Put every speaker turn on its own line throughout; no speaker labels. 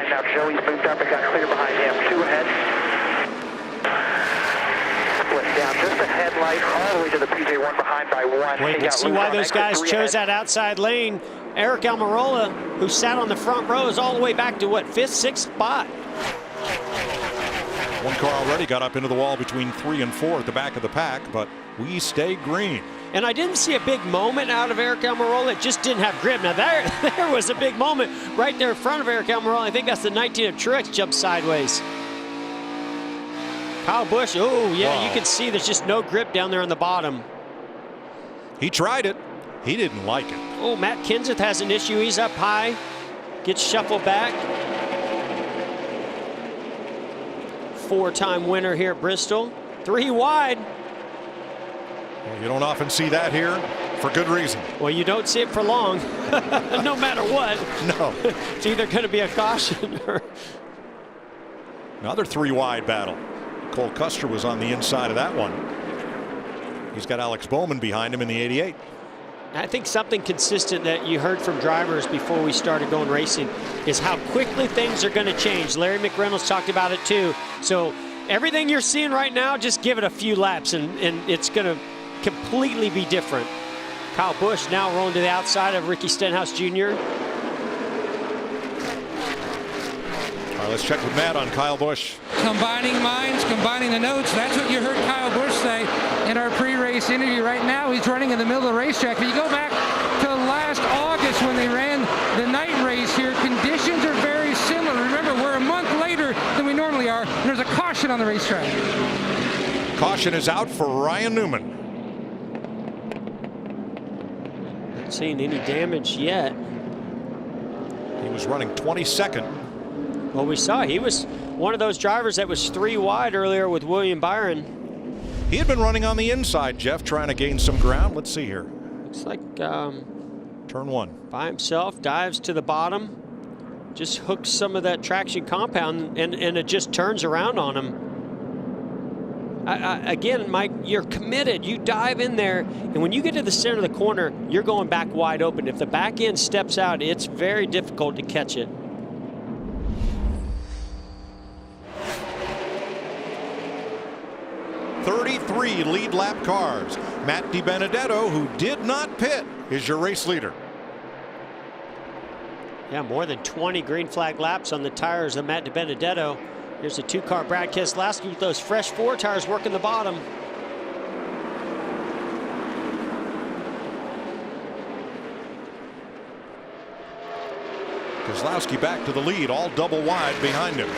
Now Joey's moved up and got clear behind him. 2 ahead. Split down just a headlight all the way to the PJ1 behind by 1.
Well, you can see why those guys chose that outside lane. Eric Almirola, who sat on the front row, is all the way back to what, 5th, 6th spot.
One car already got up into the wall between 3 and 4 at the back of the pack, but we stay green.
And I didn't see a big moment out of Eric Almirola. It just didn't have grip. Now there was a big moment right there in front of Eric Almirola. I think that's the 19 of Truex jumped sideways. Kyle Busch, oh yeah, wow. You can see there's just no grip down there on the bottom.
He tried it. He didn't like it.
Oh, Matt Kenseth has an issue. He's up high, gets shuffled back. 4-time winner here at Bristol. 3 wide.
You don't often see that here, for good reason.
Well, you don't see it for long, no matter what.
No.
It's either going to be a caution or...
Another 3 wide battle. Cole Custer was on the inside of that one. He's got Alex Bowman behind him in the 88.
I think something consistent that you heard from drivers before we started going racing is how quickly things are going to change. Larry McReynolds talked about it too. So everything you're seeing right now, just give it a few laps and it's going to completely be different. Kyle Busch now rolling to the outside of Ricky Stenhouse Jr.
All right, let's check with Matt on Kyle Busch.
Combining minds, combining the notes. That's what you heard Kyle Busch say in our pre-race interview. Right now, he's running in the middle of the racetrack. If you go back to last August when they ran the night race here, conditions are very similar. Remember, we're a month later than we normally are, and there's a caution on the racetrack.
Caution is out for Ryan Newman.
Not seeing any damage yet.
He was running 22nd.
Well, we saw he was one of those drivers that was 3 wide earlier with William Byron.
He had been running on the inside, Jeff, trying to gain some ground. Let's see here.
Looks like
turn 1.
By himself, dives to the bottom, just hooks some of that traction compound, and it just turns around on him. Again, Mike, you're committed. You dive in there, and when you get to the center of the corner, you're going back wide open. If the back end steps out, it's very difficult to catch it.
Three lead lap cars. Matt DiBenedetto, who did not pit, is your race leader.
Yeah, more than 20 green flag laps on the tires of Matt DiBenedetto. Here's a 2-car Brad Keselowski with those fresh 4 tires working the bottom.
Keselowski back to the lead, all double wide behind him.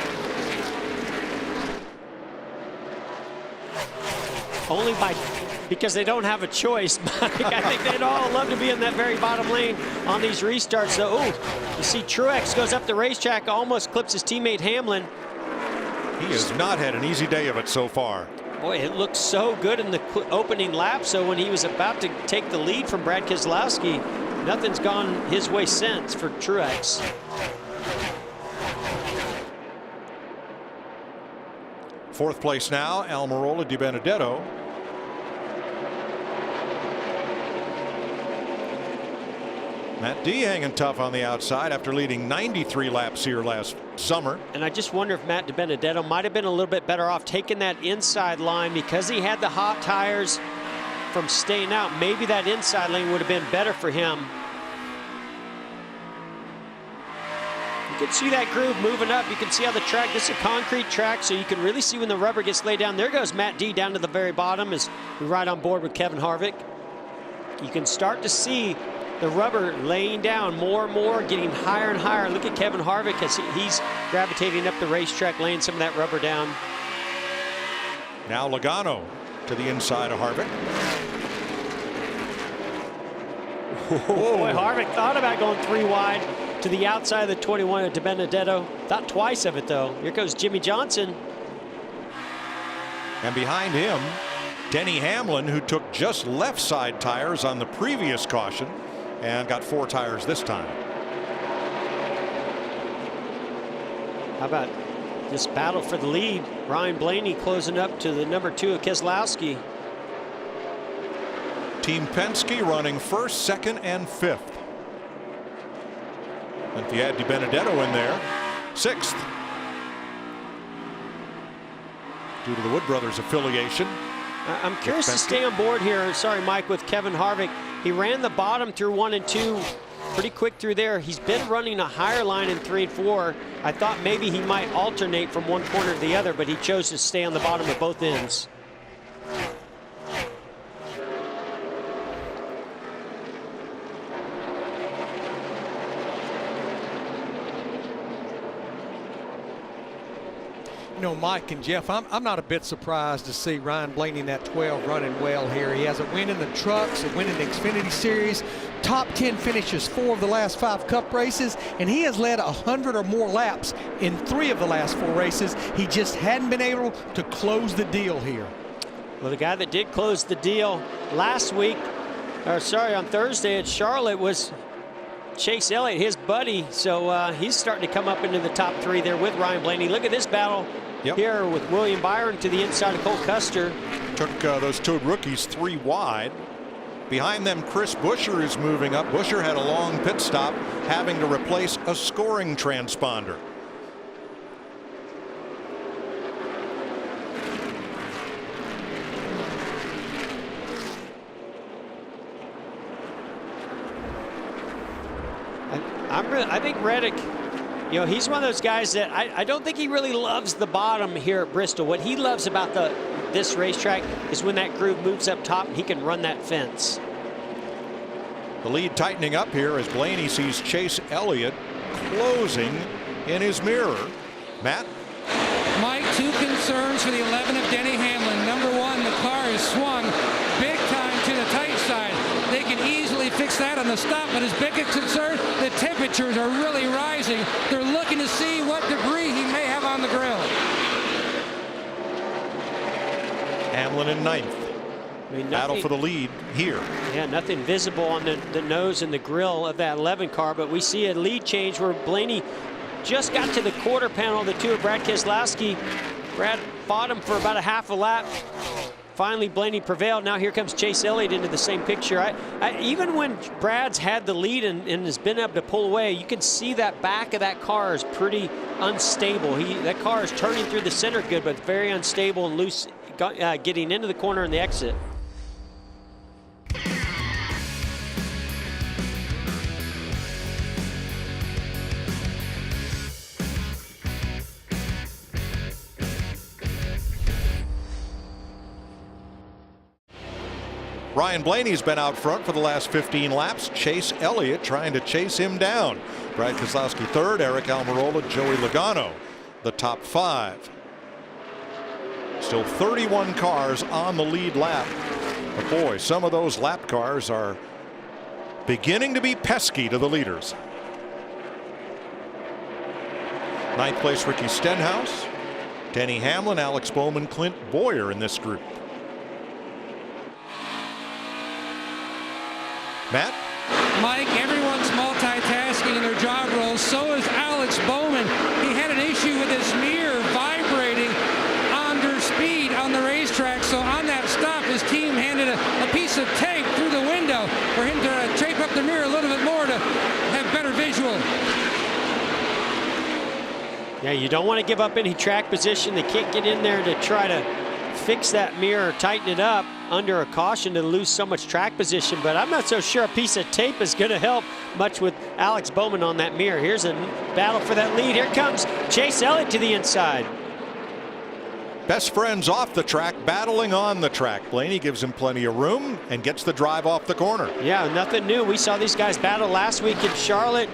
Only because they don't have a choice, Mike. I think they'd all love to be in that very bottom lane on these restarts. So, oh, you see Truex goes up the racetrack, almost clips his teammate Hamlin.
He has not had an easy day of it so far.
Boy, it looked so good in the opening lap. So when he was about to take the lead from Brad Keselowski, nothing's gone his way since for Truex.
Fourth place now, Almirola, DiBenedetto. Matt D hanging tough on the outside after leading 93 laps here last summer.
And I just wonder if Matt DiBenedetto might have been a little bit better off taking that inside line because he had the hot tires from staying out. Maybe that inside lane would have been better for him. You can see that groove moving up. You can see how the track, this is a concrete track, so you can really see when the rubber gets laid down. There goes Matt D down to the very bottom as we ride on board with Kevin Harvick. You can start to see the rubber laying down more and more, getting higher and higher. Look at Kevin Harvick as he's gravitating up the racetrack, laying some of that rubber down.
Now Logano to the inside of Harvick.
Boy, Harvick thought about going 3 wide to the outside of the 21 of DiBenedetto. Thought twice of it, though. Here goes Jimmy Johnson.
And behind him, Denny Hamlin, who took just left side tires on the previous caution and got 4 tires this time.
How about this battle for the lead? Ryan Blaney closing up to the number 2 of Keselowski.
Team Penske running 1st, 2nd, and 5th. And if you add DiBenedetto in there, 6th. Due to the Wood Brothers affiliation.
I'm curious to stay on board here. Sorry, Mike, with Kevin Harvick. He ran the bottom through 1 and 2 pretty quick through there. He's been running a higher line in 3 and 4. I thought maybe he might alternate from one corner to the other, but he chose to stay on the bottom of both ends.
You know, Mike and Jeff, I'm not a bit surprised to see Ryan Blaney in that 12 running well here. He has a win in the trucks, a win in the Xfinity Series, top 10 finishes 4 of the last 5 Cup races, and he has led 100 or more laps in 3 of the last 4 races. He just hadn't been able to close the deal here.
Well, the guy that did close the deal last week, or sorry, on Thursday at Charlotte was Chase Elliott, his buddy. So he's starting to come up into the top 3 there with Ryan Blaney. Look at this battle here with William Byron to the inside of Cole Custer.
Took those 2 rookies 3 wide. Behind them, Chris Buescher is moving up. Buescher had a long pit stop, having to replace a scoring transponder.
I think Reddick, you know, he's one of those guys that I don't think he really loves the bottom here at Bristol. What he loves about this racetrack is when that groove moves up top and he can run that fence.
The lead tightening up here as Blaney sees Chase Elliott closing in his mirror. Matt?
Mike, 2 concerns for the 11 of Denny Hamlin. Number 1, the car is swung big time to the tight side. They can easily fix that on the stop, but as Big is concerned, the temperatures are really rising. They're looking to see what debris he may have on the grill.
Hamlin in 9th.
I mean,
battle for the lead here.
Yeah, nothing visible on the nose and the grill of that 11 car, but we see a lead change where Blaney just got to the quarter panel of the 2 of Brad Keselowski. Brad fought him for about a half a lap. Finally, Blaney prevailed. Now here comes Chase Elliott into the same picture. Even when Brad's had the lead and has been able to pull away, you can see that back of that car is pretty unstable. That car is turning through the center good, but very unstable and loose, getting into the corner and the exit.
Ryan Blaney's been out front for the last 15 laps. Chase Elliott trying to chase him down. Brad Keselowski 3rd, Eric Almirola, Joey Logano, the top 5. Still 31 cars on the lead lap. But boy, some of those lap cars are beginning to be pesky to the leaders. 9th place, Ricky Stenhouse, Denny Hamlin, Alex Bowman, Clint Boyer in this group. Matt?
Mike, everyone's multitasking in their job roles. So is Alex Bowman. He had an issue with his mirror vibrating under speed on the racetrack. So on that stop, his team handed a piece of tape through the window for him to tape up the mirror a little bit more to have better visual.
Yeah, you don't want to give up any track position. They can't get in there to try to fix that mirror, tighten it up under a caution to lose so much track position, but I'm not so sure a piece of tape is going to help much with Alex Bowman on that mirror. Here's a battle for that lead. Here comes Chase Elliott to the inside.
Best friends off the track, battling on the track. Blaney gives him plenty of room and gets the drive off the corner.
Yeah, nothing new. We saw these guys battle last week in Charlotte.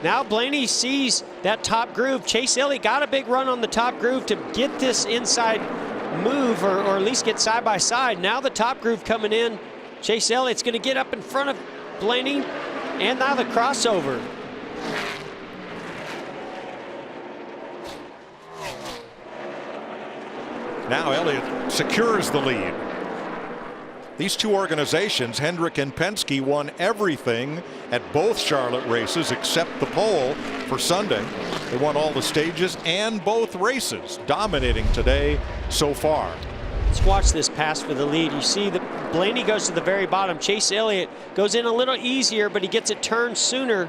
Now Blaney sees that top groove. Chase Elliott got a big run on the top groove to get this inside move or at least get side by side. Now the top groove coming in. Chase Elliott's going to get up in front of Blaney, and now the crossover.
Now Elliott secures the lead. These 2 organizations, Hendrick and Penske, won everything at both Charlotte races except the pole for Sunday. They won all the stages and both races, dominating today so far.
Let's watch this pass for the lead. You see that Blaney goes to the very bottom. Chase Elliott goes in a little easier, but he gets it turned sooner.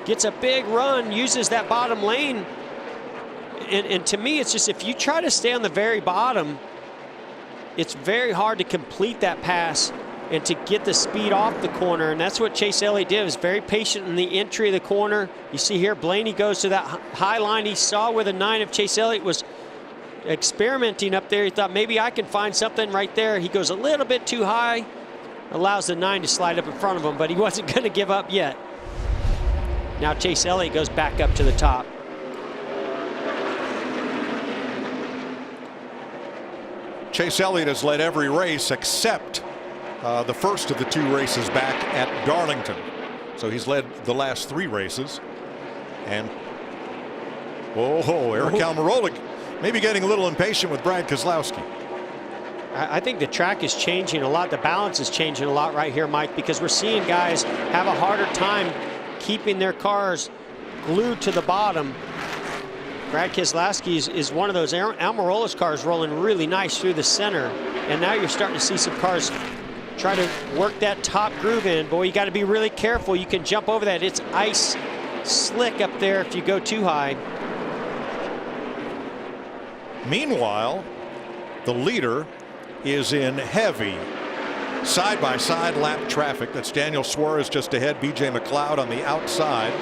gets a big run, uses that bottom lane. And to me, it's just if you try to stay on the very bottom, it's very hard to complete that pass and to get the speed off the corner. And that's what Chase Elliott did. He was very patient in the entry of the corner. You see here, Blaney goes to that high line. He saw where the 9 of Chase Elliott was experimenting up there. He thought maybe I can find something right there. He goes a little bit too high, allows the 9 to slide up in front of him, but he wasn't going to give up yet. Now Chase Elliott goes back up to the top.
Chase Elliott has led every race except the first of the 2 races back at Darlington. So he's led the last 3 races. And Eric Almirola maybe getting a little impatient with Brad Keselowski.
I think the track is changing a lot. The balance is changing a lot right here, Mike, because we're seeing guys have a harder time keeping their cars glued to the bottom. Brad Keselowski is one of those. Almirola's cars rolling really nice through the center, and now you're starting to see some cars try to work that top groove in. Boy, you got to be really careful. You can jump over that. It's ice slick up there if you go too high.
Meanwhile, the leader is in heavy side-by-side lap traffic. That's Daniel Suarez just ahead, BJ McLeod on the outside.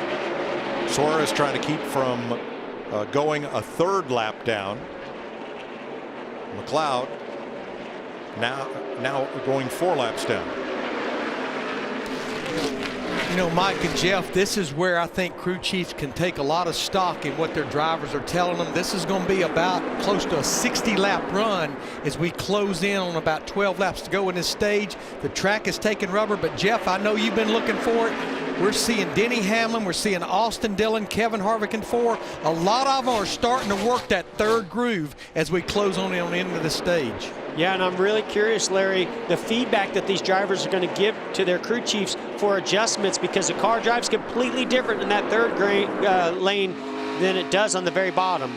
Suarez trying to keep from going a 3rd lap down. McLeod now going 4 laps down.
You know, Mike and Jeff, this is where I think crew chiefs can take a lot of stock in what their drivers are telling them. This is going to be about close to a 60-lap run as we close in on about 12 laps to go in this stage. The track is taking rubber, but Jeff, I know you've been looking for it. We're seeing Denny Hamlin, we're seeing Austin Dillon, Kevin Harvick in 4. A lot of them are starting to work that 3rd groove as we close on the end of the stage.
Yeah, and I'm really curious, Larry, the feedback that these drivers are going to give to their crew chiefs for adjustments, because the car drives completely different in that 3rd lane than it does on the very bottom.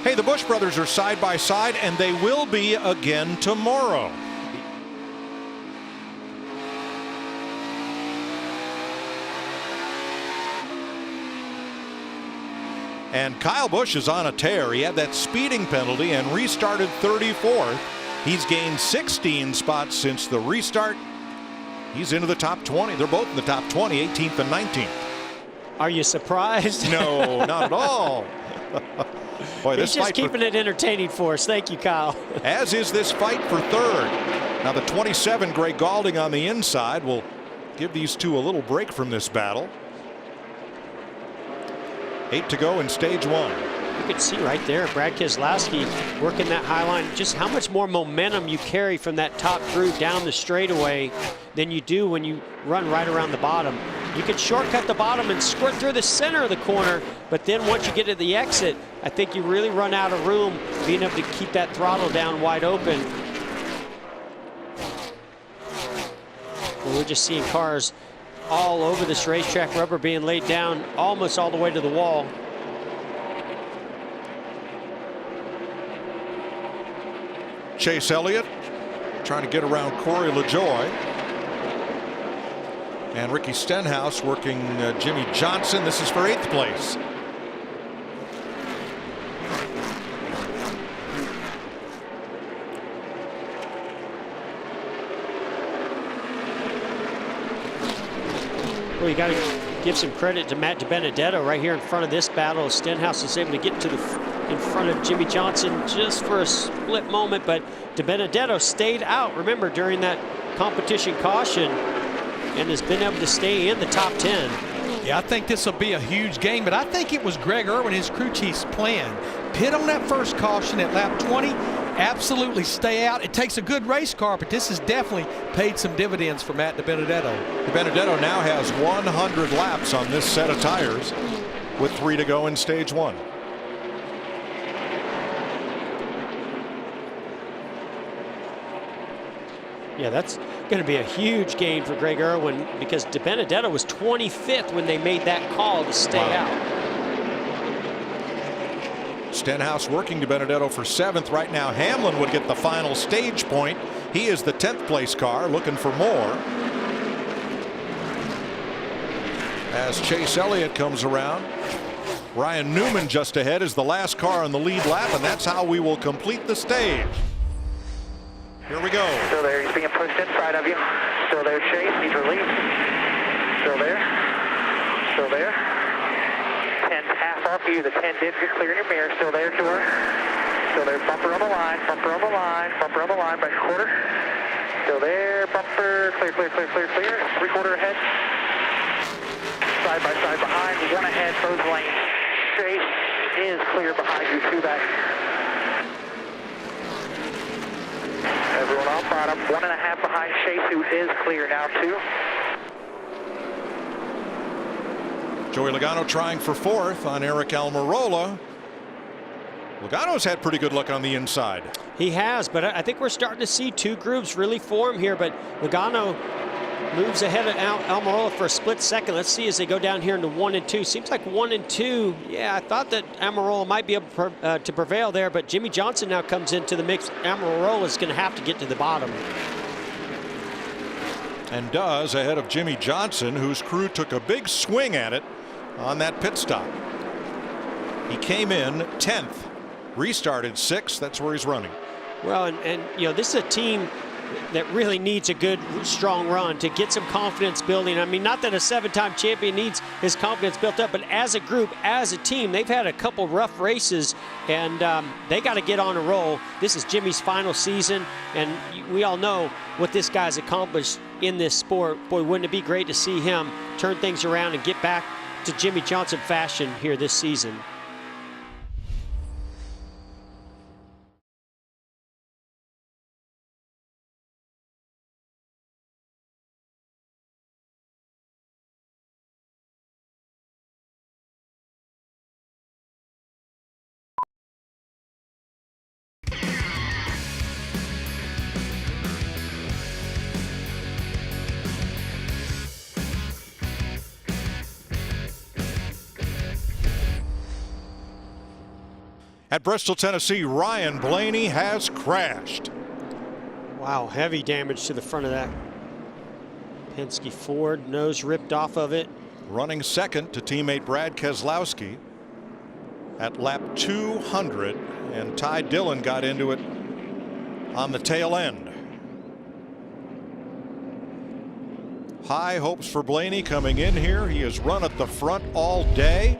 Hey, the Busch brothers are side by side, and they will be again tomorrow. And Kyle Busch is on a tear. He had that speeding penalty and restarted 34th. He's gained 16 spots since the restart. He's into the top 20. They're both in the top 20, 18th and 19th.
Are you surprised?
No, not at all. Boy,
He's just keeping it entertaining for us. Thank you, Kyle.
As is this fight for 3rd. Now the 27, Greg Galding on the inside, will give these 2 a little break from this battle. 8 to go in stage 1.
You can see right there, Brad Keselowski working that high line, just how much more momentum you carry from that top groove down the straightaway than you do when you run right around the bottom. You can shortcut the bottom and squirt through the center of the corner, but then once you get to the exit, I think you really run out of room being able to keep that throttle down wide open. We're just seeing cars all over this racetrack, rubber being laid down almost all the way to the wall.
Chase Elliott trying to get around Corey LaJoie. And Ricky Stenhouse working Jimmy Johnson. This is for 8th place.
Well, you got to give some credit to Matt DiBenedetto right here in front of this battle. Stenhouse is able to get to in front of Jimmy Johnson just for a split moment, but DiBenedetto stayed out, remember, during that competition caution, and has been able to stay in the top 10.
Yeah, I think this will be a huge game, but I think it was Greg Irwin, his crew chief's plan. Pit on that first caution at lap 20, absolutely stay out. It takes a good race car, but this has definitely paid some dividends for Matt DiBenedetto.
DiBenedetto now has 100 laps on this set of tires with 3 to go in stage 1.
Yeah, that's going to be a huge gain for Greg Irwin, because DiBenedetto was 25th when they made that call to stay out.
Stenhouse working DiBenedetto for 7th right now. Hamlin would get the final stage point. He is the 10th place car looking for more. as Chase Elliott comes around. Ryan Newman just ahead is the last car on the lead lap, and that's how we will complete the stage. Here we go.
Still there, he's being pushed inside of you. Still there, Chase, he's relieved. Still there. Still there. 10's half off you, the 10 did get clear in your mirror. Still there, door. Still there, bumper on the line, bumper on the line, bumper on the line, back quarter. Still there, bumper, clear, clear, clear, clear, clear. 3/4 ahead. Side by side behind, one ahead, both lanes. Chase is clear behind you, through that. Everyone off bottom, 1.5 behind Chase, who is clear now, too.
Joey Logano trying for 4th on Eric Almirola. Logano's had pretty good luck on the inside.
He has, but I think we're starting to see two grooves really form here. But Logano moves ahead of Almirola for a split second. Let's see as they go down here into 1 and 2. Seems like 1 and 2. Yeah, I thought that Almirola might be able to prevail there, but Jimmy Johnson now comes into the mix. Almirola is going to have to get to the bottom.
And does, ahead of Jimmy Johnson, whose crew took a big swing at it on that pit stop. He came in 10th, restarted 6th. That's where he's running.
Well, and you know, this is a team that really needs a good, strong run to get some confidence building. I mean, not that a 7-time champion needs his confidence built up, but as a group, as a team, they've had a couple rough races, and they got to get on a roll. This is Jimmy's final season, and we all know what this guy's accomplished in this sport. Boy, wouldn't it be great to see him turn things around and get back to Jimmy Johnson fashion here this season.
At Bristol, Tennessee, Ryan Blaney has crashed.
Wow, heavy damage to the front of that Penske Ford. Nose ripped off of it.
Running second to teammate Brad Keselowski at lap 200, and Ty Dillon got into it on the tail end. High hopes for Blaney coming in here. He has run at the front all day.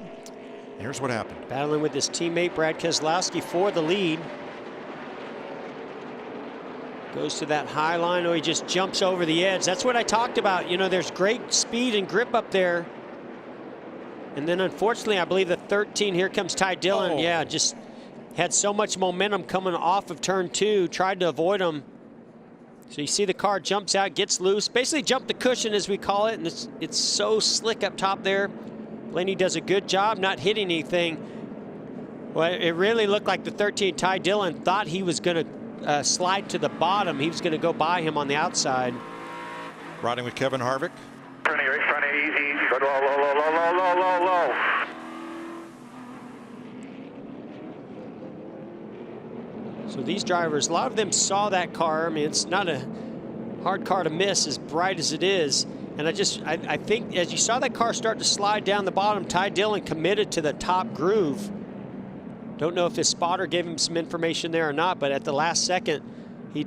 Here's what happened.
Battling with his teammate Brad Keselowski for the lead. Goes to that high line. Oh, he just jumps over the edge. That's what I talked about. You know, there's great speed and grip up there. And then unfortunately, I believe the 13, here comes Ty Dillon.
Oh.
Yeah, just had so much momentum coming off of turn 2. Tried to avoid him. So you see the car jumps out, gets loose. Basically jumped the cushion, as we call it. And it's so slick up top there. Blaney does a good job not hitting anything. Well, it really looked like the 13, Ty Dillon, thought he was going to slide to the bottom. He was going to go by him on the outside.
Riding with Kevin Harvick.
Front of easy, go low, low, low, low, low, low, low, low.
So these drivers, a lot of them saw that car. I mean, it's not a hard car to miss, as bright as it is. And I think as you saw that car start to slide down the bottom, Ty Dillon committed to the top groove. Don't know if his spotter gave him some information there or not, but at the last second, he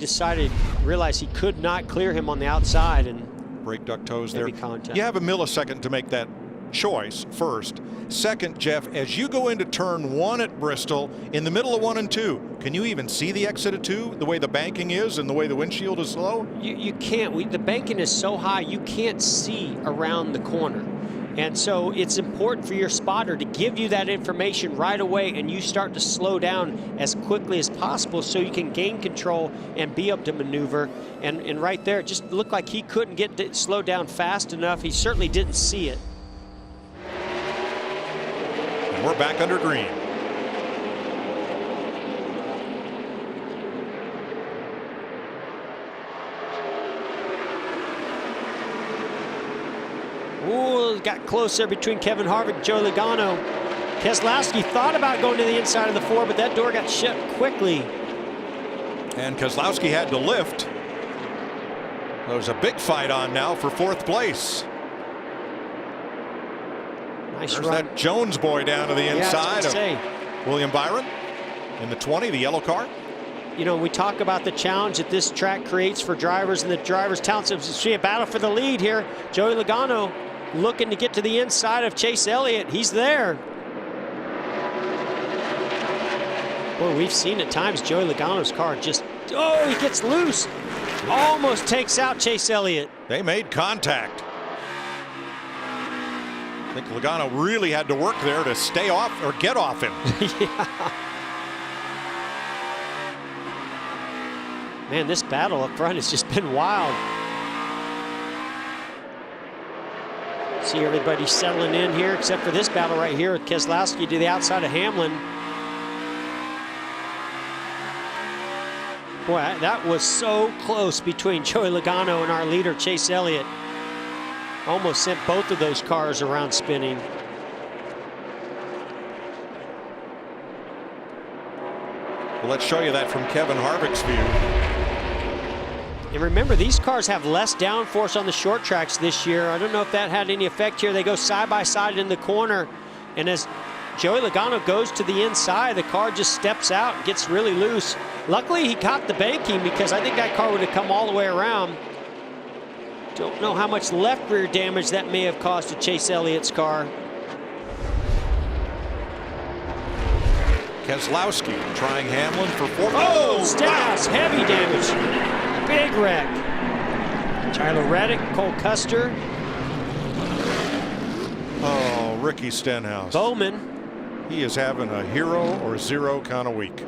realized he could not clear him on the outside, and
brake duct toes there.
Contact.
You have a millisecond to make that choice first. Second, Jeff, as you go into turn 1 at Bristol, in the middle of 1 and 2, can you even see the exit of 2, the way the banking is and the way the windshield is low?
You can't. The banking is so high, you can't see around the corner. And so it's important for your spotter to give you that information right away, and you start to slow down as quickly as possible so you can gain control and be able to maneuver. And right there, it just looked like he couldn't get slowed down fast enough. He certainly didn't see it.
And we're back under green.
Ooh, got close there between Kevin Harvick and Joey Logano. Keselowski thought about going to the inside of the 4, but that door got shut quickly.
And Keselowski had to lift. There's a big fight on now for 4th place.
Nice
There's
run.
that Jones boy down to the inside of
say.
William Byron in the 20, the yellow car.
You know, we talk about the challenge that this track creates for drivers and the drivers' talents. We see a battle for the lead here. Joey Logano looking to get to the inside of Chase Elliott. He's there. Boy, we've seen at times Joey Logano's car just, oh, he gets loose. Almost takes out Chase Elliott.
They made contact. I think Logano really had to work there to stay off or get off him.
Yeah. Man, this battle up front has just been wild. See everybody settling in here except for this battle right here with Keselowski to the outside of Hamlin. Boy, that was so close between Joey Logano and our leader, Chase Elliott. Almost sent both of those cars around spinning.
Well, let's show you that from Kevin Harvick's view.
And remember, these cars have less downforce on the short tracks this year. I don't know if that had any effect here. They go side by side in the corner. And as Joey Logano goes to the inside, the car just steps out and gets really loose. Luckily, he caught the banking because I think that car would have come all the way around. Don't know how much left rear damage that may have caused to Chase Elliott's car.
Keselowski trying Hamlin for 4.
Oh, Stenhouse, heavy damage. Big wreck. Tyler Reddick, Cole Custer.
Oh, Ricky Stenhouse.
Bowman.
He is having a hero or zero kind of week.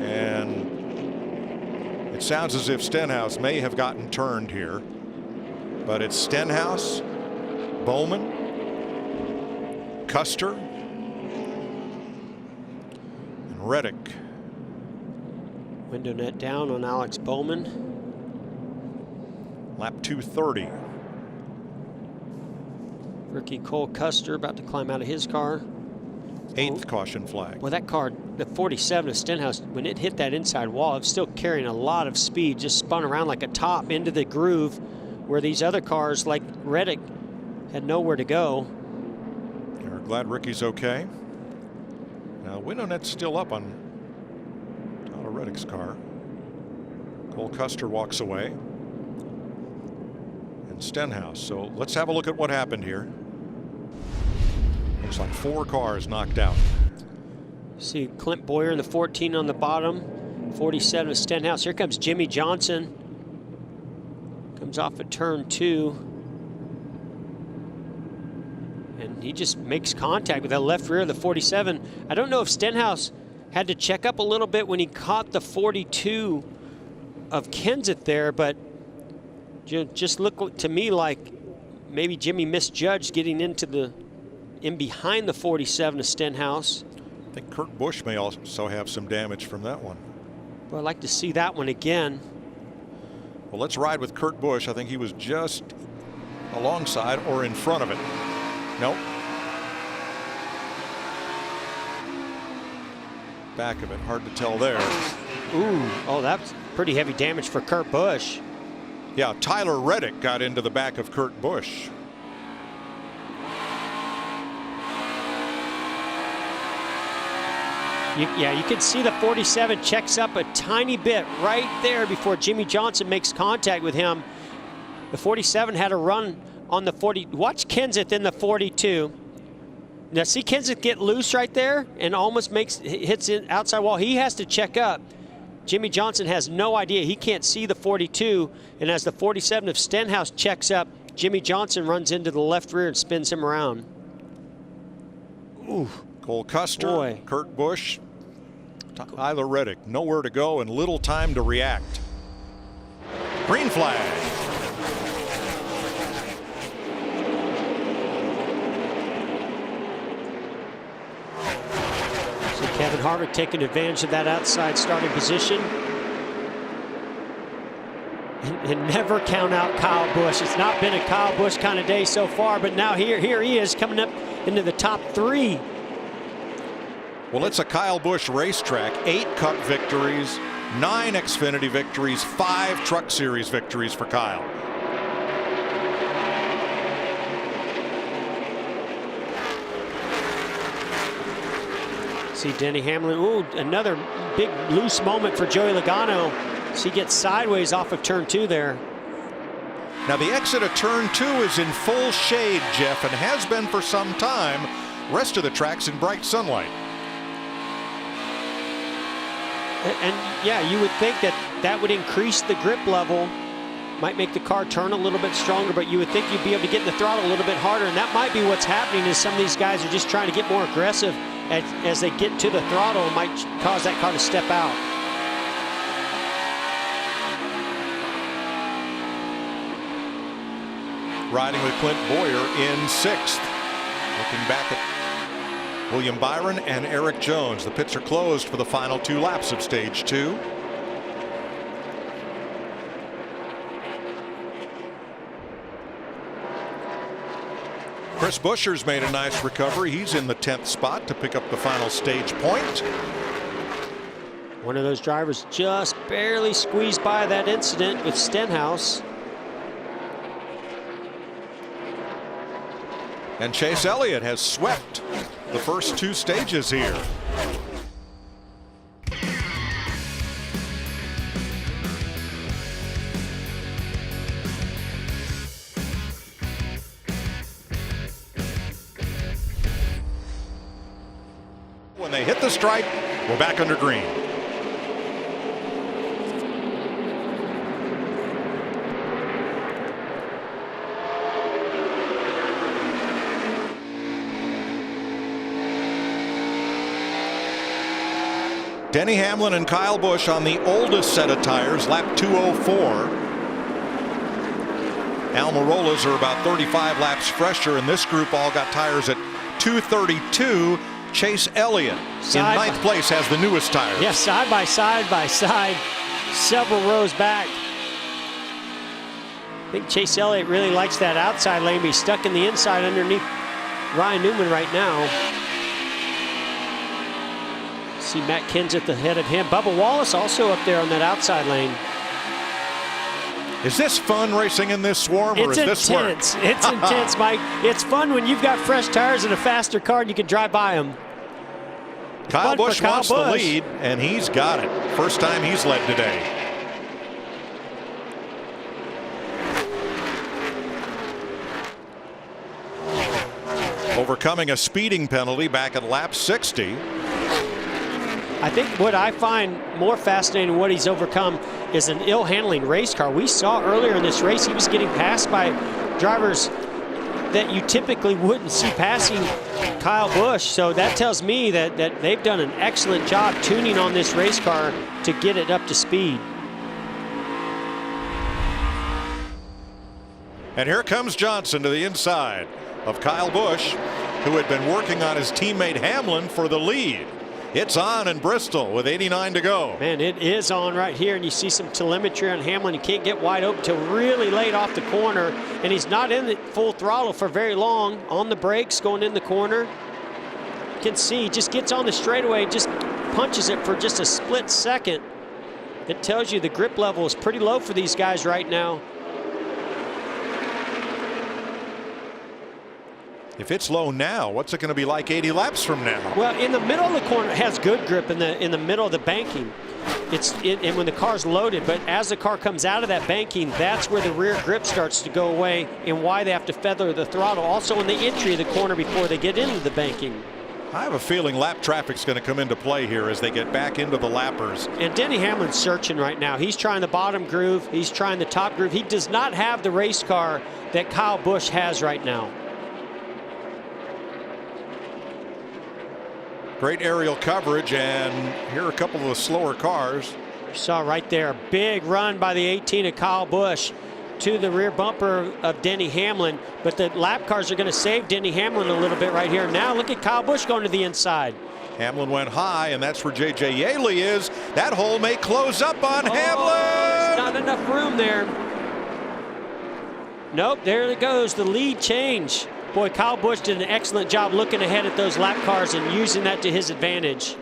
And it sounds as if Stenhouse may have gotten turned here. But it's Stenhouse, Bowman, Custer, and Reddick.
Window net down on Alex Bowman.
Lap 230.
Rookie Cole Custer about to climb out of his car.
8th caution flag.
Well, that car, the 47 of Stenhouse, when it hit that inside wall, it's still carrying a lot of speed, just spun around like a top into the groove where these other cars like Reddick had nowhere to go.
We're glad Ricky's okay. Now, window net's still up on Reddick's car. Cole Custer walks away. And Stenhouse. So let's have a look at what happened here. Looks like 4 cars knocked out.
See Clint Boyer in the 14 on the bottom. 47 of Stenhouse. Here comes Jimmy Johnson. Comes off of turn 2. And he just makes contact with that left rear of the 47. I don't know if Stenhouse had to check up a little bit when he caught the 42 of Kenseth there, but just looked to me like maybe Jimmy misjudged getting in behind the 47 of Stenhouse.
I think Kurt Busch may also have some damage from that one.
Well, I'd like to see that one again.
Well, let's ride with Kurt Busch. I think he was just alongside or in front of it. Nope. Back of it, hard to tell there.
Ooh, oh, that's pretty heavy damage for Kurt Busch.
Yeah, Tyler Reddick got into the back of Kurt Busch.
You can see the 47 checks up a tiny bit right there before Jimmy Johnson makes contact with him. The 47 had a run on the 40. Watch Kenseth in the 42. Now see Kenseth get loose right there and almost hits the outside wall. He has to check up. Jimmy Johnson has no idea. He can't see the 42. And as the 47 of Stenhouse checks up, Jimmy Johnson runs into the left rear and spins him around.
Ooh. Cole Custer,
Boy.
Kurt Busch, Tyler Reddick. Nowhere to go and little time to react. Green flag.
Kevin Harvick taking advantage of that outside starting position. And never count out Kyle Busch. It's not been a Kyle Busch kind of day so far, but now here he is coming up into the top 3.
Well, it's a Kyle Busch racetrack. 8 Cup victories, 9 Xfinity victories, 5 Truck Series victories for Kyle.
See Denny Hamlin. Ooh, another big loose moment for Joey Logano. She gets sideways off of turn 2 there.
Now the exit of turn 2 is in full shade, Jeff, and has been for some time. Rest of the track's in bright sunlight.
And yeah, you would think that that would increase the grip level, might make the car turn a little bit stronger, but you would think you'd be able to get in the throttle a little bit harder, and that might be what's happening is some of these guys are just trying to get more aggressive as they get to the throttle. It might cause that car to step out.
Riding with Clint Boyer in 6th. Looking back at William Byron and Eric Jones. The pits are closed for the final 2 laps of stage 2. Chris Buescher's made a nice recovery. He's in the 10th spot to pick up the final stage point.
One of those drivers just barely squeezed by that incident with Stenhouse.
And Chase Elliott has swept the first 2 stages here. When they hit the stripe, we're back under green. Denny Hamlin and Kyle Busch on the oldest set of tires, lap 204. Almirola's are about 35 laps fresher, and this group all got tires at 232. Chase Elliott in 9th place has the newest tires.
Yes, side by side, several rows back. I think Chase Elliott really likes that outside lane, but he's stuck in the inside underneath Ryan Newman right now. See Matt Kenseth at the head of him. Bubba Wallace also up there on that outside lane.
Is this fun racing in this swarm, or is this work?
It's intense. It's intense, Mike. It's fun when you've got fresh tires and a faster car and you can drive by them.
Kyle Busch wants the lead, and he's got it. First time he's led today. Overcoming a speeding penalty back at lap 60.
I think what I find more fascinating than what he's overcome is an ill-handling race car. We saw earlier in this race he was getting passed by drivers that you typically wouldn't see passing Kyle Busch. So that tells me that they've done an excellent job tuning on this race car to get it up to speed.
And here comes Johnson to the inside of Kyle Busch, who had been working on his teammate Hamlin for the lead. It's on in Bristol with 89 to go.
Man, it is on right here, and you see some telemetry on Hamlin. You can't get wide open till really late off the corner, and he's not in the full throttle for very long. On the brakes, going in the corner. You can see he just gets on the straightaway, just punches it for just a split second. It tells you the grip level is pretty low for these guys right now.
If it's low now, what's it going to be like 80 laps from now?
Well, in the middle of the corner, it has good grip in the middle of the banking. And when the car's loaded, but as the car comes out of that banking, that's where the rear grip starts to go away, and why they have to feather the throttle. Also in the entry of the corner before they get into the banking.
I have a feeling lap traffic's going to come into play here as they get back into the lappers.
And Denny Hamlin's searching right now. He's trying the bottom groove. He's trying the top groove. He does not have the race car that Kyle Busch has right now.
Great aerial coverage, and here are a couple of the slower cars.
You saw right there a big run by the 18 of Kyle Busch to the rear bumper of Denny Hamlin, but the lap cars are going to save Denny Hamlin a little bit right here. Now look at Kyle Busch going to the inside.
Hamlin went high, and that's where J.J. Yaley is. That hole may close up on Hamlin.
There's not enough room there. Nope, there it goes, the lead change. Boy, Kyle Busch did an excellent job looking ahead at those lap cars and using that to his advantage.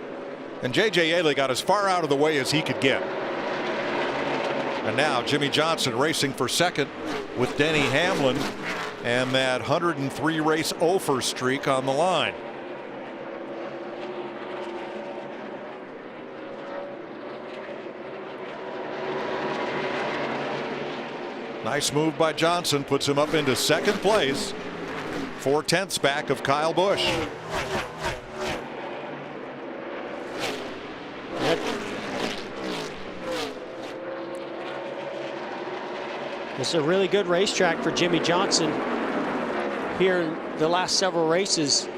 And J.J. Yaley got as far out of the way as he could get. And now Jimmy Johnson racing for second with Denny Hamlin and that 103 race over streak on the line. Nice move by Johnson, puts him up into second place. 4/10 back of Kyle Busch.
This is a really good racetrack for Jimmy Johnson here in the last several races.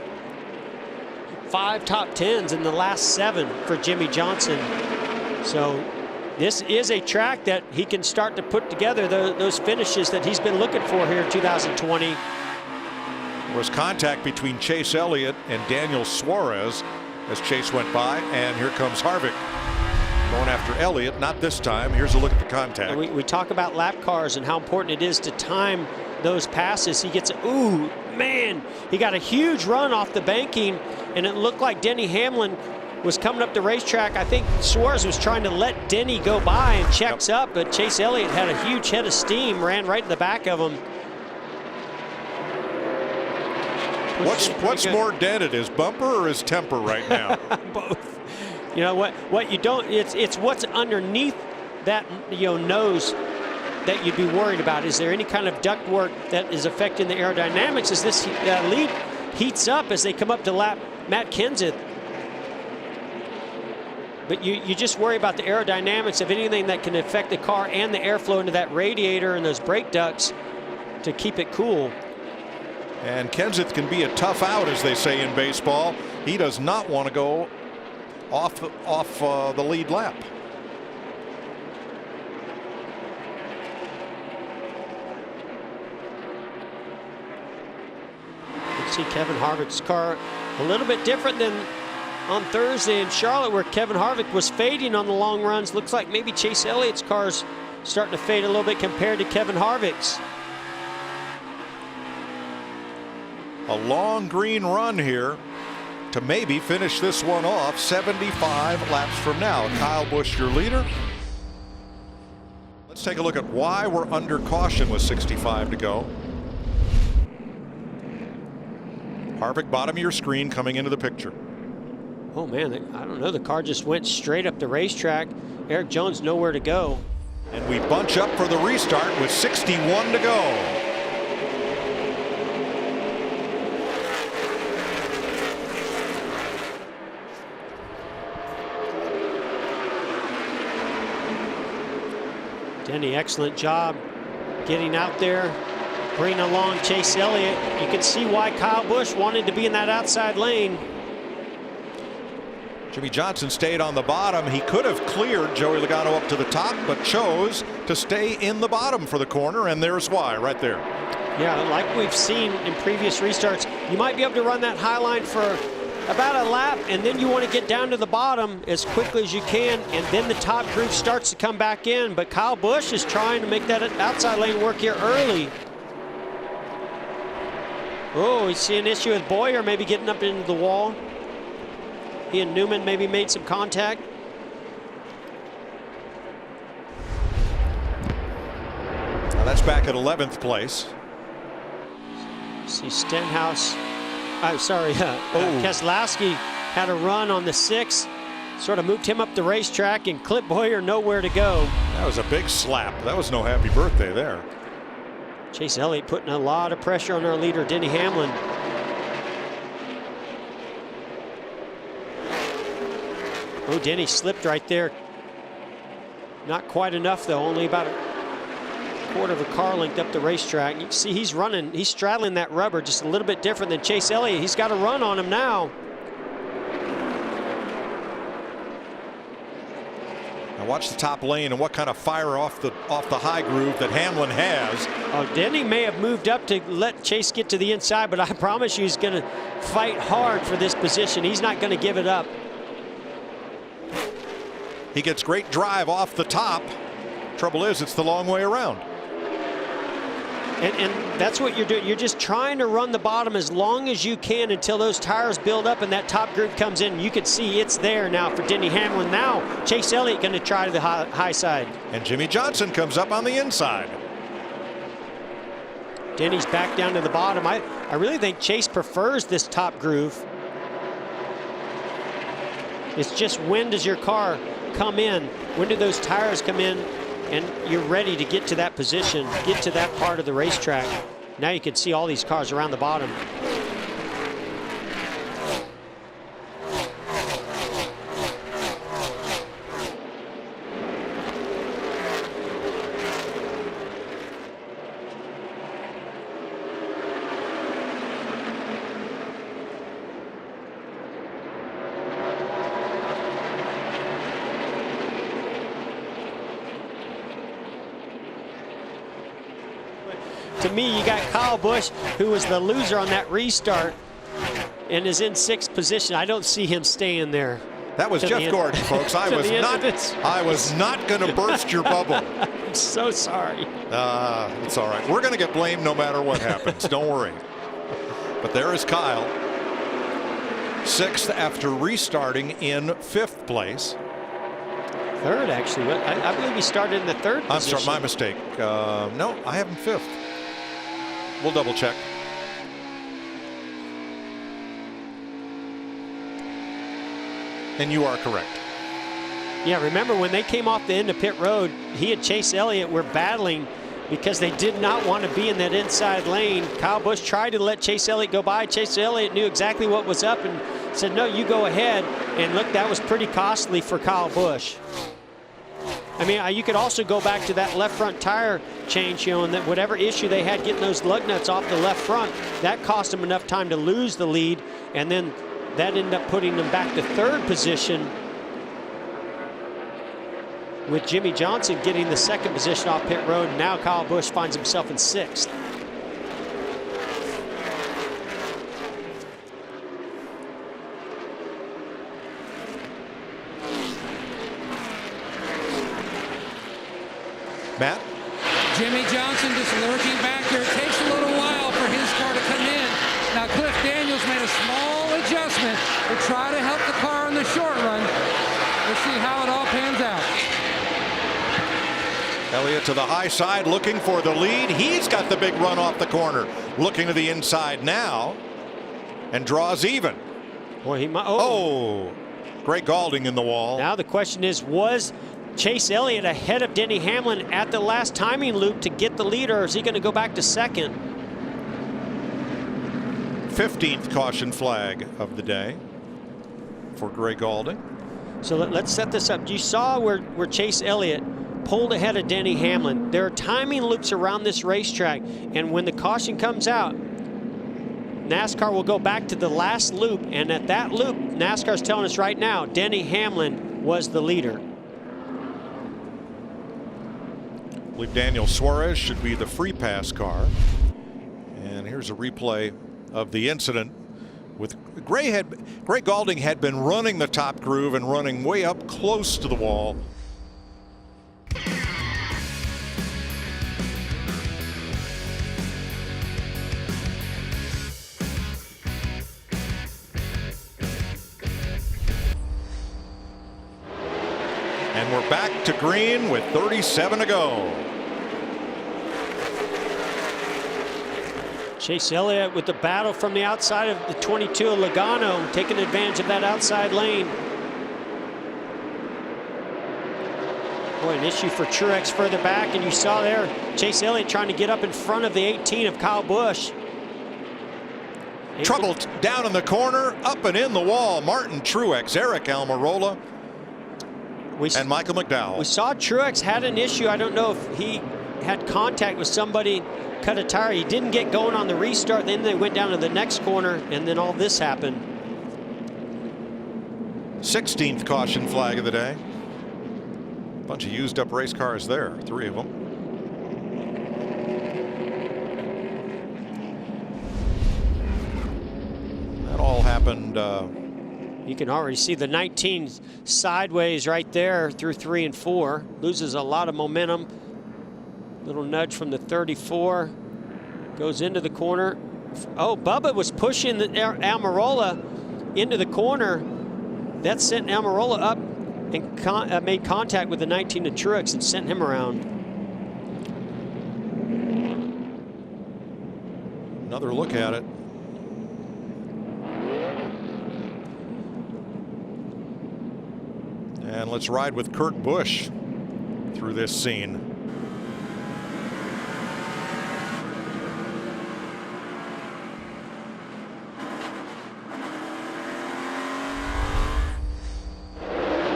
5 top 10s in the last 7 for Jimmy Johnson. So this is a track that he can start to put together those finishes that he's been looking for here in 2020.
There was contact between Chase Elliott and Daniel Suarez as Chase went by, and here comes Harvick going after Elliott. Not this time. Here's a look at the contact.
And we talk about lap cars and how important it is to time those passes. He gets, ooh, man, he got a huge run off the banking, and it looked like Denny Hamlin was coming up the racetrack. I think Suarez was trying to let Denny go by and checks up, but Chase Elliott had a huge head of steam, ran right in the back of him.
What's more dented, his bumper or his temper right now?
Both. You know what you don't, it's what's underneath that, you know, nose that you'd be worried about. Is there any kind of ductwork that is affecting the aerodynamics as this lead heats up as they come up to lap Matt Kenseth? But you just worry about the aerodynamics of anything that can affect the car and the airflow into that radiator and those brake ducts to keep it cool.
And Kenseth can be a tough out, as they say in baseball. He does not want to go off the lead lap.
You see Kevin Harvick's car a little bit different than on Thursday in Charlotte, where Kevin Harvick was fading on the long runs. Looks like maybe Chase Elliott's car's starting to fade a little bit compared to Kevin Harvick's.
A long green run here to maybe finish this one off 75 laps from now. Kyle Busch, your leader. Let's take a look at why we're under caution with 65 to go. Harvick, bottom of your screen, coming into the picture.
Oh man, I don't know, the car just went straight up the racetrack. Eric Jones nowhere to go.
And we bunch up for the restart with 61 to go.
Denny, excellent job getting out there, bringing along Chase Elliott. You can see why Kyle Busch wanted to be in that outside lane.
Jimmy Johnson stayed on the bottom. He could have cleared Joey Logano up to the top, but chose to stay in the bottom for the corner, and there's why right there.
Yeah, like we've seen in previous restarts, you might be able to run that high line for about a lap, and then you want to get down to the bottom as quickly as you can, and then the top group starts to come back in. But Kyle Busch is trying to make that outside lane work here early. Oh, we see an issue with Boyer maybe getting up into the wall. He and Newman maybe made some contact.
Now that's back at 11th place.
See Stenhouse. I'm sorry, Keselowski had a run on the 6th, sort of moved him up the racetrack, and Clint Boyer nowhere to go.
That was a big slap. That was no happy birthday there.
Chase Elliott putting a lot of pressure on our leader, Denny Hamlin. Oh, Denny slipped right there. Not quite enough, though, only about a quarter of a car length up the racetrack. You can see he's running, he's straddling that rubber just a little bit different than Chase Elliott. He's got a run on him now.
Now watch the top lane and what kind of fire off the high groove that Hamlin has.
Oh, Denny may have moved up to let Chase get to the inside, but I promise you he's going to fight hard for this position. He's not going to give it up.
He gets great drive off the top. Trouble is, it's the long way around.
And that's what you're doing. You're just trying to run the bottom as long as you can until those tires build up and that top group comes in. You can see it's there now for Denny Hamlin. Now Chase Elliott going to try the high side.
And Jimmy Johnson comes up on the inside.
Denny's back down to the bottom. I really think Chase prefers this top groove. It's just when does your car come in? When do those tires come in and you're ready to get to that position, get to that part of the racetrack. Now you can see all these cars around the bottom. To me, you got Kyle Busch, who was the loser on that restart and is in 6th position. I don't see him staying there.
That was Jeff Gordon, folks. I was not going to burst your bubble.
I'm so sorry.
It's all right. We're going to get blamed no matter what happens. Don't worry. But there is Kyle, 6th after restarting in 5th place.
3rd, actually. I believe he started in the 3rd position.
I'm sorry, my mistake. No, I have him 5th. We'll double check. And you are correct.
Yeah, remember when they came off the end of pit road, he and Chase Elliott were battling because they did not want to be in that inside lane. Kyle Busch tried to let Chase Elliott go by. Chase Elliott knew exactly what was up and said, no, you go ahead. And look, that was pretty costly for Kyle Busch. I mean, you could also go back to that left front tire change, you know, and that whatever issue they had getting those lug nuts off the left front, that cost them enough time to lose the lead, and then that ended up putting them back to 3rd position, with Jimmy Johnson getting the 2nd position off pit road. And now Kyle Busch finds himself in 6th.
Matt?
Jimmy Johnson just lurking back there. It takes a little while for his car to come in. Now Cliff Daniels made a small adjustment to try to help the car in the short run. Let's see how it all pans out.
Elliott to the high side looking for the lead. He's got the big run off the corner. Looking to the inside now and draws even.
Boy, he might.
Oh, Greg Gaulding in the wall.
Now the question is, was Chase Elliott ahead of Denny Hamlin at the last timing loop to get the lead, or is he going to go back to 2nd?
15th caution flag of the day for Greg Gaulding.
So let's set this up. You saw where Chase Elliott pulled ahead of Denny Hamlin. There are timing loops around this racetrack, and when the caution comes out, NASCAR will go back to the last loop, and at that loop, NASCAR's telling us right now, Denny Hamlin was the leader.
I believe Daniel Suarez should be the free pass car. And here's a replay of the incident. With Greg Gaulding had been running the top groove and running way up close to the wall. And we're back to green with 37 to go.
Chase Elliott with the battle from the outside of the 22 of Logano, taking advantage of that outside lane. Boy, an issue for Truex further back, and you saw there Chase Elliott trying to get up in front of the 18 of Kyle Busch.
Trouble down in the corner, up and in the wall. Martin Truex, Eric Almirola, and Michael McDowell.
We saw Truex had an issue. I don't know if he had contact with somebody, cut a tire. He didn't get going on the restart. Then they went down to the next corner, and then all this happened.
16th caution flag of the day. Bunch of used up race cars there, 3 of them. That all happened.
You can already see the 19 sideways right there through 3 and 4. Loses a lot of momentum. Little nudge from the 34. Goes into the corner. Oh, Bubba was pushing the Almirola into the corner. That sent Almirola up and made contact with the 19 of Truex and sent him around.
Another look at it. And let's ride with Kurt Busch. through this scene.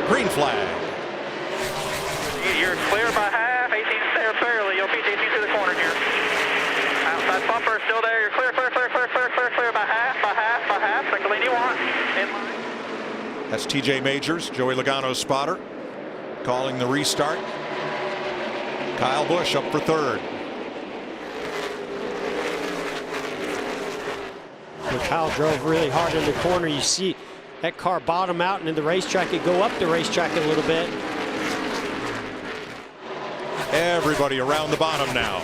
Green flag.
You're clear by half. 18's there barely. You'll beat 18 to the corner here. Outside bumper still there. You're clear by half. Take the lead you want. In line.
That's TJ Majors, Joey Logano's spotter, calling the restart. Kyle Busch up for third.
When Kyle drove really hard in the corner, you see that car bottom out, and in the racetrack, it go up the racetrack a little bit.
Everybody around the bottom now.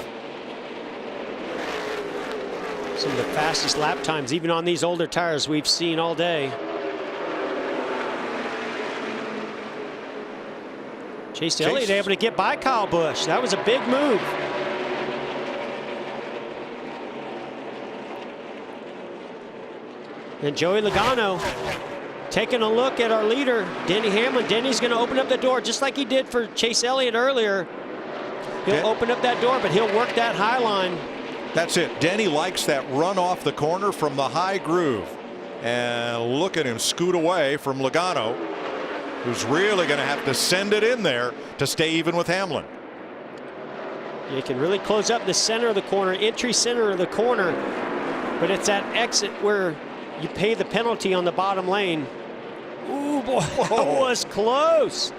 Some of the fastest lap times, even on these older tires, we've seen all day. Chase Elliott able to get by Kyle Busch. That was a big move. And Joey Logano taking a look at our leader, Denny Hamlin. Denny's going to open up the door just like he did for Chase Elliott earlier. He'll open up that door, but he'll work that high line.
That's it. Denny likes that run off the corner from the high groove. And look at him scoot away from Logano, who's really going to have to send it in there to stay even with Hamlin.
You can really close up the center of the corner, entry center of the corner, but it's that exit where you pay the penalty on the bottom lane. Ooh, boy, that was close.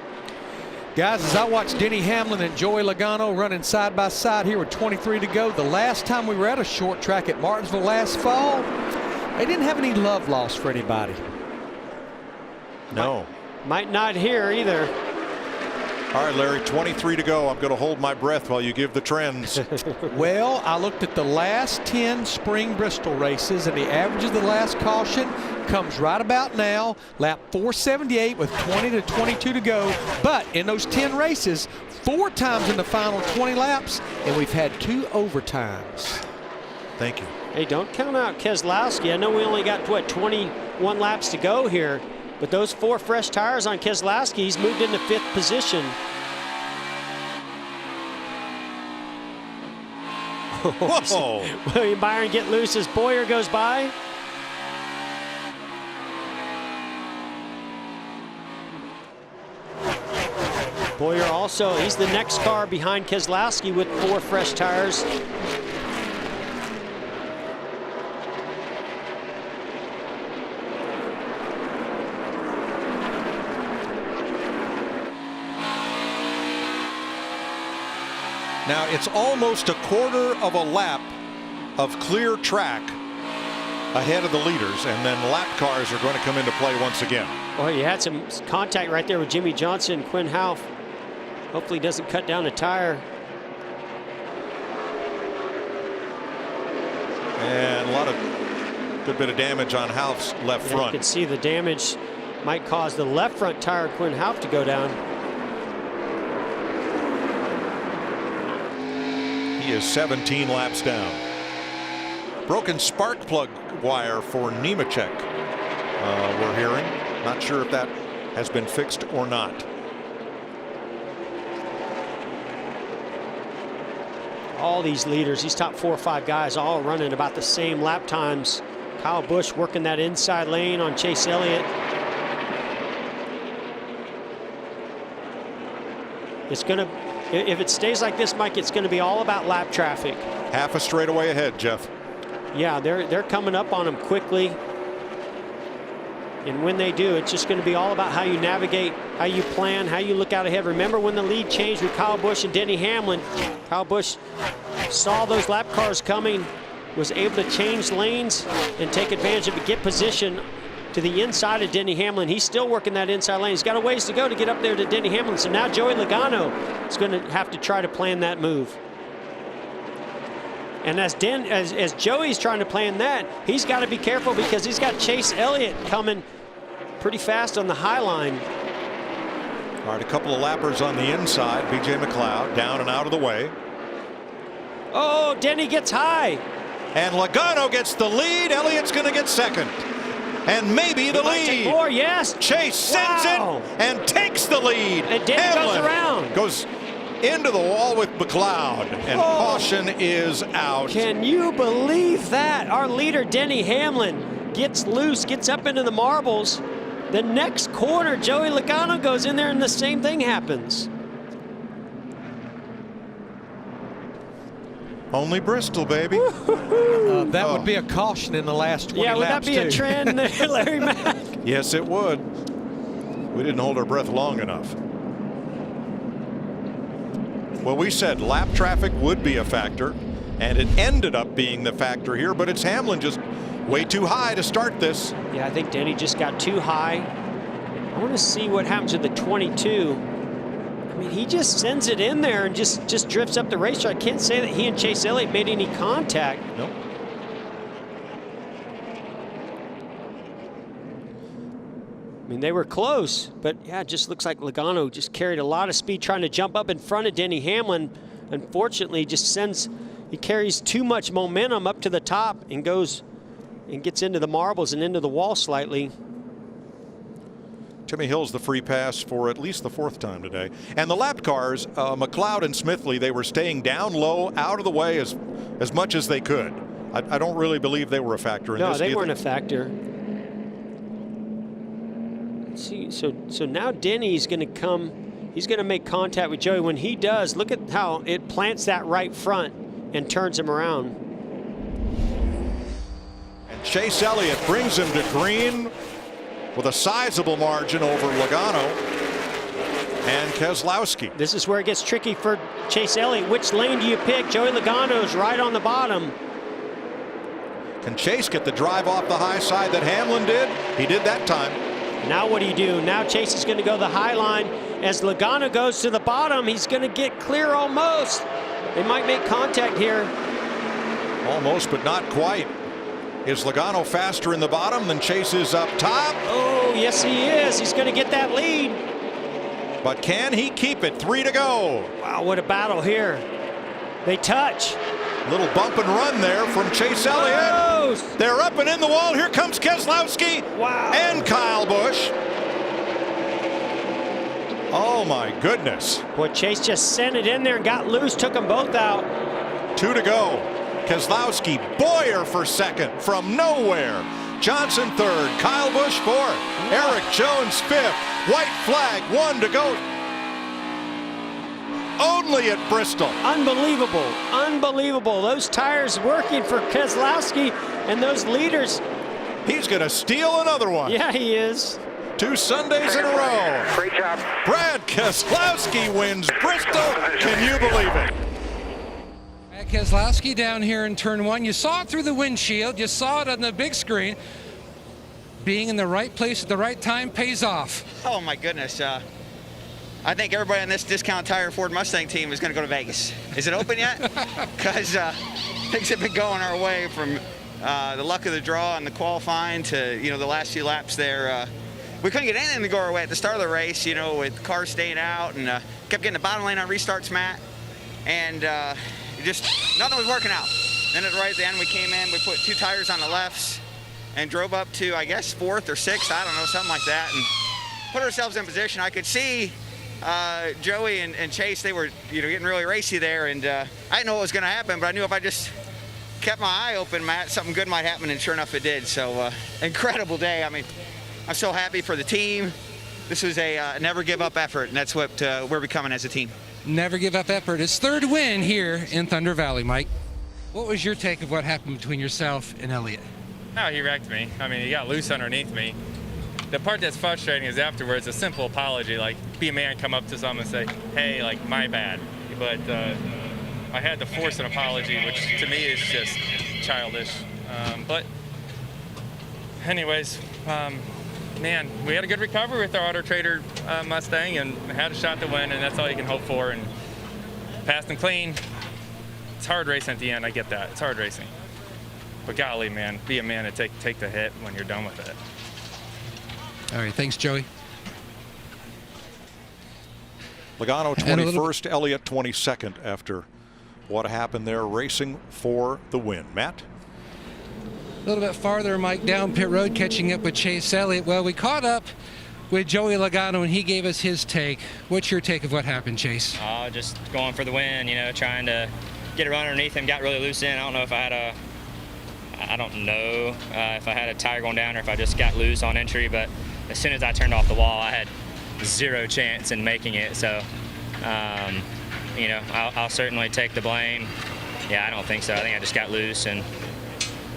Guys, as I watched Denny Hamlin and Joey Logano running side by side here with 23 to go, the last time we were at a short track at Martinsville last fall, they didn't have any love lost for anybody.
No.
Might not here either.
All right, Larry, 23 to go. I'm going to hold my breath while you give the trends.
Well, I looked at the last 10 spring Bristol races, and the average of the last caution comes right about now, lap 478 with 20 to 22 to go. But in those 10 races, 4 times in the final 20 laps, and we've had 2 overtimes.
Thank you.
Hey, don't count out Keselowski. I know we only got, what, 21 laps to go here. But those 4 fresh tires on Keselowski, he's moved into 5th position.
Whoa.
William Byron get loose as Boyer goes by. Boyer also, he's the next car behind Keselowski with 4 fresh tires.
Now it's almost a quarter of a lap of clear track ahead of the leaders, and then lap cars are going to come into play once again.
Well, you had some contact right there with Jimmy Johnson, Quinn Houff. Hopefully he doesn't cut down a tire.
And a lot of good bit of damage on Houff's left front.
You can see the damage might cause the left front tire of Quinn Houff to go down.
He is 17 laps down. Broken spark plug wire for Nemechek, we're hearing. Not sure if that has been fixed or not.
All these leaders, these top 4 or 5 guys, all running about the same lap times. Kyle Busch working that inside lane on Chase Elliott. It's going to, if it stays like this, Mike, it's going to be all about lap traffic.
Half a straightaway ahead, Jeff.
Yeah, they're coming up on them quickly. And when they do, it's just going to be all about how you navigate, how you plan, how you look out ahead. Remember when the lead changed with Kyle Busch and Denny Hamlin, Kyle Busch saw those lap cars coming, was able to change lanes and take advantage of it, get position to the inside of Denny Hamlin. He's still working that inside lane. He's got a ways to go to get up there to Denny Hamlin. So now Joey Logano is going to have to try to plan that move. And as Joey's trying to plan that, he's got to be careful because he's got Chase Elliott coming pretty fast on the high line.
All right, a couple of lappers on the inside. BJ McLeod down and out of the way.
Oh, Denny gets high.
And Logano gets the lead. Elliott's going to get second. And maybe the lead.
More, yes.
Chase sends it and takes the lead.
And Denny goes around.
Goes into the wall with McLeod, and caution is out.
Can you believe that? Our leader, Denny Hamlin, gets loose, gets up into the marbles. The next corner, Joey Logano goes in there and the same thing happens.
Only Bristol, baby.
That would be a caution in the last 20
yeah, would
laps,
that be
too.
a trend there, Larry Mack?
Yes, it would. We didn't hold our breath long enough. Well, we said lap traffic would be a factor, and it ended up being the factor here, but it's Hamlin just way too high to start this.
Yeah, I think Denny just got too high. I want to see what happens to the 22. I mean, he just sends it in there and just drifts up the racetrack. I can't say that he and Chase Elliott made any contact.
Nope.
I mean, they were close, but yeah, it just looks like Logano just carried a lot of speed trying to jump up in front of Denny Hamlin. Unfortunately, he carries too much momentum up to the top and goes and gets into the marbles and into the wall slightly.
Timmy Hill's the free pass for at least the 4th time today. And the lap cars, McLeod and Smithley, they were staying down low, out of the way as much as they could. I don't really believe they were a factor in this.
No, they weren't a factor. Let's see, so now Denny's going to come. He's going to make contact with Joey. When he does, look at how it plants that right front and turns him around.
And Chase Elliott brings him to green with a sizable margin over Logano and Keselowski.
This is where it gets tricky for Chase Elliott. Which lane do you pick? Joey Logano's right on the bottom.
Can Chase get the drive off the high side that Hamlin did? He did that time.
Now what do you do? Now Chase is going to go the high line. As Logano goes to the bottom, he's going to get clear almost. They might make contact here.
Almost, but not quite. Is Logano faster in the bottom than Chase is up top?
Oh, yes he is. He's going to get that lead.
But can he keep it? 3 to go.
Wow, what a battle here. They touch.
Little bump and run there from Chase Elliott.
Oh.
They're up and in the wall. Here comes Keselowski.
Wow.
And Kyle Busch. Oh my goodness.
Boy, Chase just sent it in there and got loose, took them both out.
2 to go. Keselowski, Boyer for 2nd from nowhere. Johnson 3rd, Kyle Busch 4th, Eric Jones 5th. White flag, 1 to go. Only at Bristol.
Unbelievable, unbelievable. Those tires working for Keselowski and those leaders.
He's going to steal another one.
Yeah, he is.
2 Sundays in a row.
Great job.
Brad Keselowski wins Bristol. Can you believe it?
Keselowski down here in turn 1. You saw it through the windshield. You saw it on the big screen. Being in the right place at the right time pays off.
Oh my goodness. I think everybody on this discount tire Ford Mustang team is going to go to Vegas. Is it open yet? Because things have been going our way from the luck of the draw and the qualifying to, the last few laps there. We couldn't get anything to go our way at the start of the race, with cars staying out, and kept getting the bottom lane on restarts, Matt. And just nothing was working out. Then right at the end we came in, we put 2 tires on the lefts and drove up to, I guess, 4th or 6th, I don't know, something like that, and put ourselves in position. I could see Joey and Chase, they were getting really racy there, and I didn't know what was going to happen, but I knew if I just kept my eye open, Matt, something good might happen, and sure enough it did. So incredible day. I mean, I'm so happy for the team. This was a never give up effort, and that's what we're becoming as a team.
Never give up effort. His 3rd win here in Thunder Valley, Mike. What was your take of what happened between yourself and Elliott?
No, he wrecked me. I mean, he got loose underneath me. The part that's frustrating is afterwards a simple apology, like be a man, come up to someone and say, hey, like, my bad. But I had to force an apology, which to me is just childish. But anyways, man, we had a good recovery with our Auto Trader Mustang and had a shot to win, and that's all you can hope for. And passed them clean. It's hard racing at the end. I get that. It's hard racing. But golly, man, be a man and take the hit when you're done with it.
All right, thanks, Joey.
Logano 21st, Elliott 22nd after what happened there, racing for the win. Matt?
A little bit farther, Mike, down pit road, catching up with Chase Elliott. Well, we caught up with Joey Logano, and he gave us his take. What's your take of what happened, Chase?
Just going for the win, you know, trying to get a run underneath him, got really loose in. I don't know if I had a tire going down or if I just got loose on entry, but as soon as I turned off the wall, I had zero chance in making it. So, you know, I'll certainly take the blame. Yeah, I don't think so. I think I just got loose and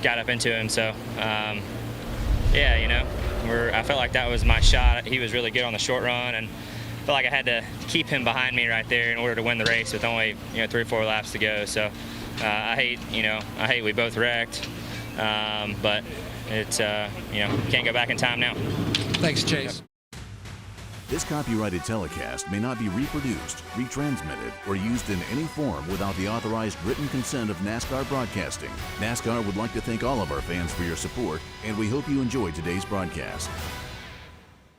got up into him. So, yeah, you know, I felt like that was my shot. He was really good on the short run, and I felt like I had to keep him behind me right there in order to win the race with only, you know, 3 or 4 laps to go. So, I hate we both wrecked, but it's, you know, can't go back in time now.
Thanks, Chase.
This copyrighted telecast may not be reproduced, retransmitted, or used in any form without the authorized written consent of NASCAR Broadcasting. NASCAR would like to thank all of our fans for your support, and we hope you enjoyed today's broadcast.